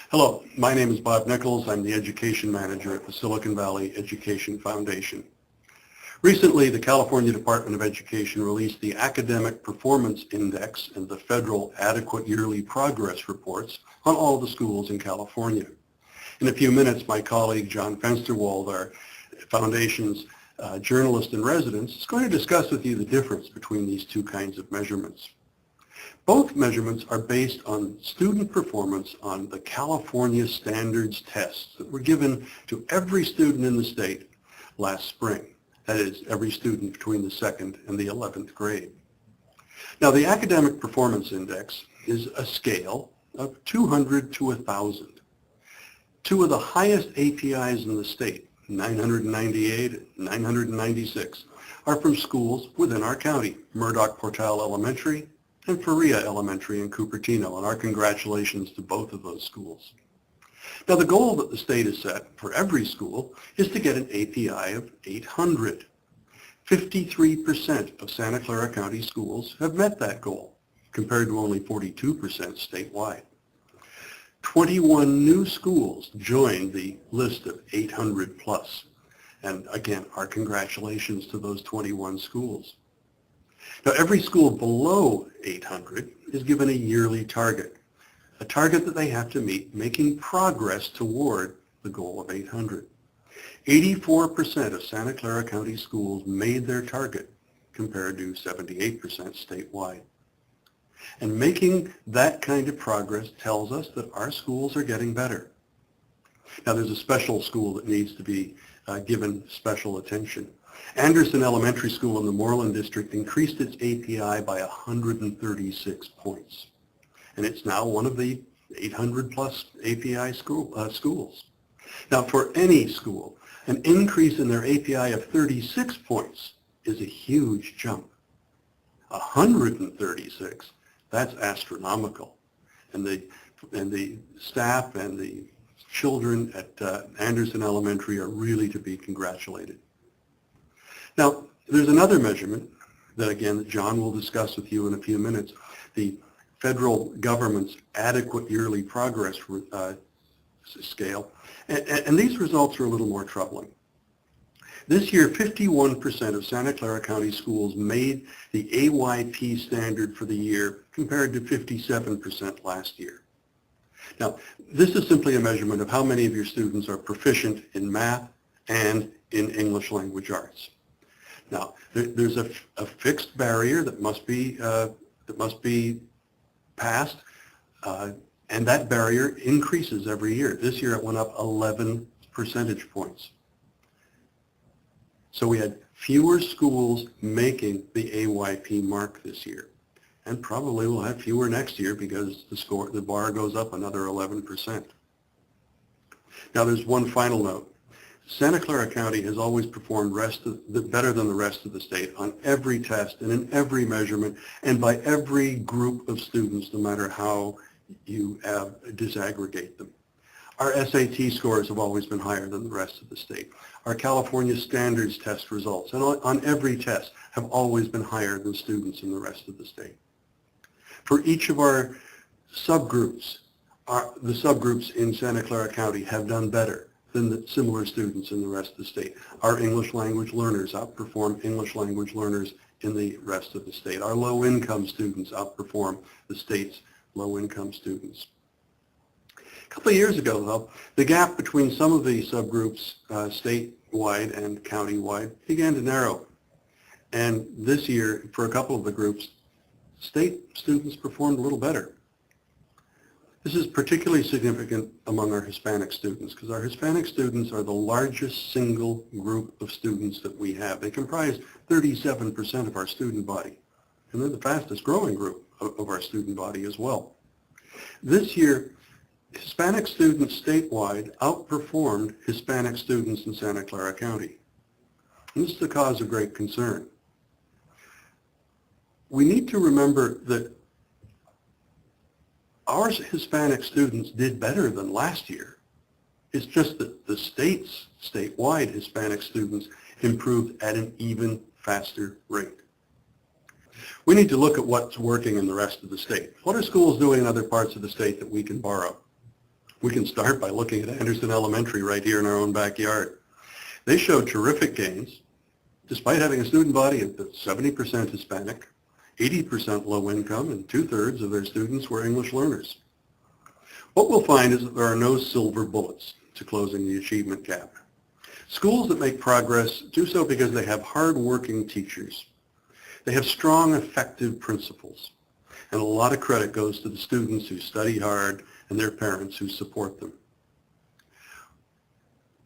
Hello, my name is Bob Nichols. I'm the Education Manager at the Silicon Valley Education Foundation. Recently, the California Department of Education released the Academic Performance Index and the Federal Adequate Yearly Progress Reports on all the schools in California. In a few minutes, my colleague John Fensterwald, our Foundation's journalist in residence, is going to discuss with you the difference between these two kinds of measurements. Both measurements are based on student performance on the California Standards tests that were given to every student in the state last spring. That is, every student between the 2nd and the 11th grade. Now, the Academic Performance Index is a scale of 200 to 1,000. Two of the highest APIs in the state, 998 and 996, are from schools within our county, Murdoch-Portal Elementary and Faria Elementary in Cupertino, and our congratulations to both of those schools. Now, the goal that the state has set for every school is to get an API of 800. 53% of Santa Clara County schools have met that goal, compared to only 42% statewide. 21 new schools joined the list of 800 plus. And again, our congratulations to those 21 schools. Now, every school below 800 is given a yearly target, a target that they have to meet, making progress toward the goal of 800. 84% of Santa Clara County schools made their target, compared to 78% statewide. And making that kind of progress tells us that our schools are getting better. Now, there's a special school that needs to be given special attention. Anderson Elementary School in the Moreland District increased its API by 136 points. And it's now one of the 800 plus API schools. Now, for any school, an increase in their API of 36 points is a huge jump. 136, that's astronomical. And the staff and the children at Anderson Elementary are really to be congratulated. Now, there's another measurement that, again, John will discuss with you in a few minutes, the federal government's adequate yearly progress scale. And these results are a little more troubling. This year, 51% of Santa Clara County schools made the AYP standard for the year, compared to 57% last year. Now, this is simply a measurement of how many of your students are proficient in math and in English language arts. Now, there's a fixed barrier that must be passed, and that barrier increases every year. This year it went up 11 percentage points. So we had fewer schools making the AYP mark this year, and probably we'll have fewer next year because the bar goes up another 11%. Now, there's one final note. Santa Clara County has always performed better than the rest of the state on every test and in every measurement and by every group of students, no matter how you disaggregate them. Our SAT scores have always been higher than the rest of the state. Our California Standards test results, and on every test, have always been higher than students in the rest of the state. For each of our subgroups, the subgroups in Santa Clara County have done better than the similar students in the rest of the state. Our English language learners outperform English language learners in the rest of the state. Our low-income students outperform the state's low-income students. A couple of years ago, though, the gap between some of the subgroups, statewide and countywide, began to narrow. And this year, for a couple of the groups, state students performed a little better. This is particularly significant among our Hispanic students, because our Hispanic students are the largest single group of students that we have. They comprise 37% of our student body, and they're the fastest growing group of our student body as well. This year, Hispanic students statewide outperformed Hispanic students in Santa Clara County. And this is a cause of great concern. We need to remember that our Hispanic students did better than last year. It's just that the statewide Hispanic students improved at an even faster rate. We need to look at what's working in the rest of the state. What are schools doing in other parts of the state that we can borrow? We can start by looking at Anderson Elementary right here in our own backyard. They show terrific gains, despite having a student body of 70% Hispanic, 80% low income, and 2/3 of their students were English learners. What we'll find is that there are no silver bullets to closing the achievement gap. Schools that make progress do so because they have hard-working teachers. They have strong, effective principals. And a lot of credit goes to the students who study hard and their parents who support them.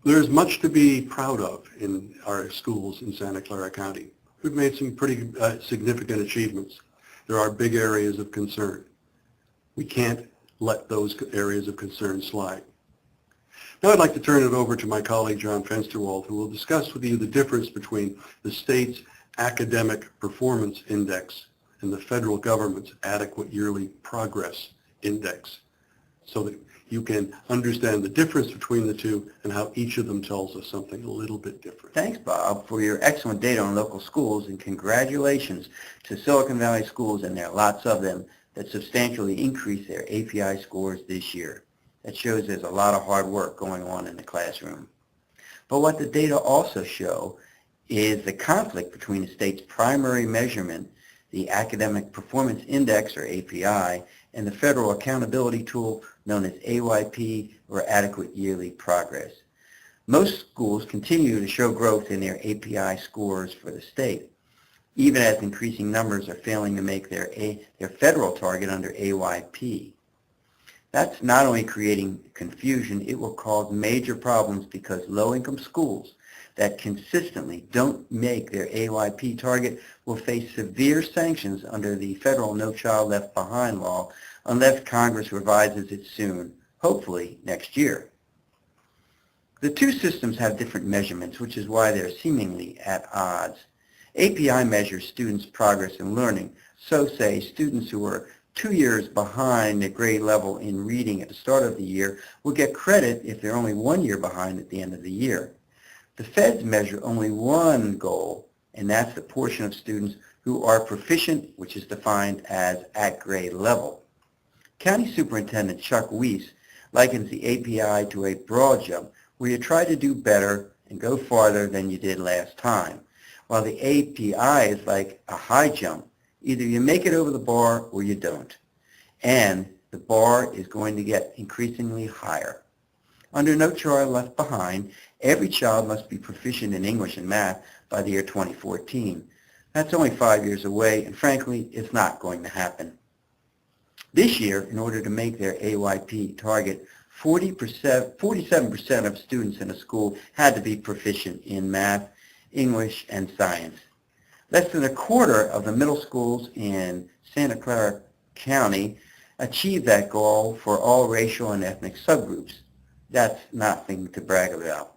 There's much to be proud of in our schools in Santa Clara County. We've made some pretty significant achievements. There are big areas of concern. We can't let those areas of concern slide. Now I'd like to turn it over to my colleague John Fensterwald, who will discuss with you the difference between the state's Academic Performance Index and the federal government's Adequate Yearly Progress Index, so that you can understand the difference between the two and how each of them tells us something a little bit different. Thanks, Bob, for your excellent data on local schools, and congratulations to Silicon Valley schools, and there are lots of them, that substantially increased their API scores this year. That shows there's a lot of hard work going on in the classroom. But what the data also show is the conflict between the state's primary measurement, the Academic Performance Index, or API, and the federal accountability tool known as AYP, or Adequate Yearly Progress. Most schools continue to show growth in their API scores for the state, even as increasing numbers are failing to make their federal target under AYP. That's not only creating confusion, it will cause major problems because low-income schools that consistently don't make their AYP target will face severe sanctions under the federal No Child Left Behind law unless Congress revises it soon, hopefully next year. The two systems have different measurements, which is why they're seemingly at odds. API measures students' progress in learning, so say students who are 2 years behind the grade level in reading at the start of the year will get credit if they're only 1 year behind at the end of the year. The feds measure only one goal, and that's the portion of students who are proficient, which is defined as at grade level. County Superintendent Chuck Weiss likens the API to a broad jump, where you try to do better and go farther than you did last time, while the API is like a high jump. Either you make it over the bar or you don't, and the bar is going to get increasingly higher. Under No Child Left Behind, every child must be proficient in English and math by the year 2014. That's only 5 years away, and frankly, it's not going to happen. This year, in order to make their AYP target, 47% of students in a school had to be proficient in math, English, and science. Less than a quarter of the middle schools in Santa Clara County achieved that goal for all racial and ethnic subgroups. That's nothing to brag about.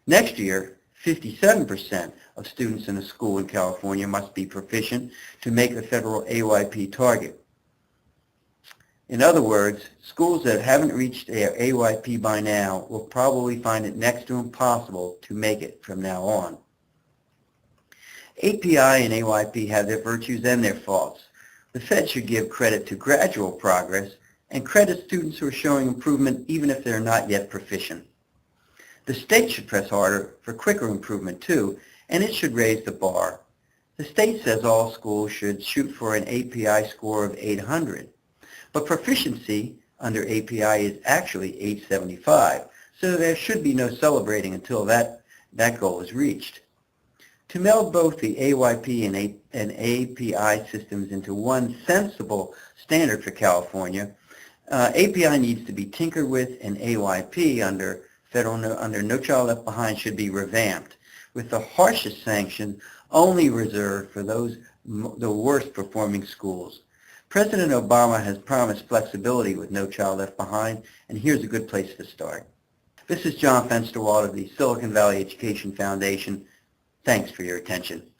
Next year, 57% of students in a school in California must be proficient to make the federal AYP target. In other words, schools that haven't reached their AYP by now will probably find it next to impossible to make it from now on. API and AYP have their virtues and their faults. The Fed should give credit to gradual progress and credit students who are showing improvement even if they're not yet proficient. The state should press harder for quicker improvement too, and it should raise the bar. The state says all schools should shoot for an API score of 800, but proficiency under API is actually 875, so there should be no celebrating until that goal is reached. To meld both the AYP and API systems into one sensible standard for California, API needs to be tinkered with, and AYP under No Child Left Behind should be revamped, with the harshest sanction only reserved for the worst performing schools. President Obama has promised flexibility with No Child Left Behind, and here's a good place to start. This is John Fensterwald of the Silicon Valley Education Foundation. Thanks for your attention.